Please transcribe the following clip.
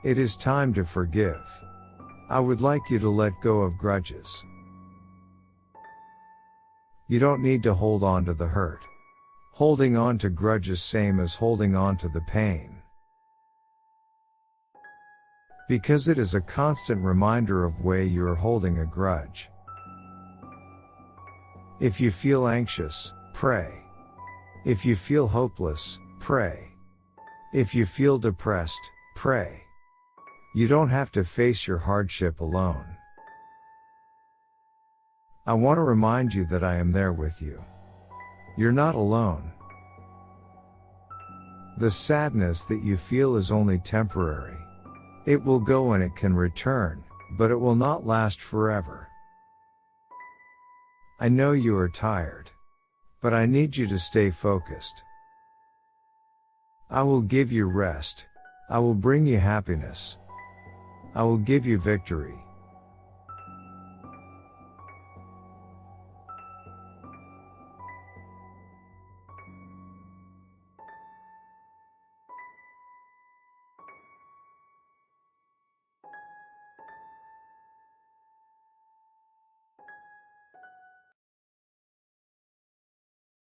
It is time to forgive. I would like you to let go of grudges. You don't need to hold on to the hurt. Holding on to grudges same as holding on to the pain. Because it is a constant reminder of why you are holding a grudge. If you feel anxious, pray. If you feel hopeless, pray. If you feel depressed, pray. You don't have to face your hardship alone. I want to remind you that I am there with you. You're not alone. The sadness that you feel is only temporary. It will go and it can return, but it will not last forever. I know you are tired, but I need you to stay focused. I will give you rest. I will bring you happiness. I will give you victory.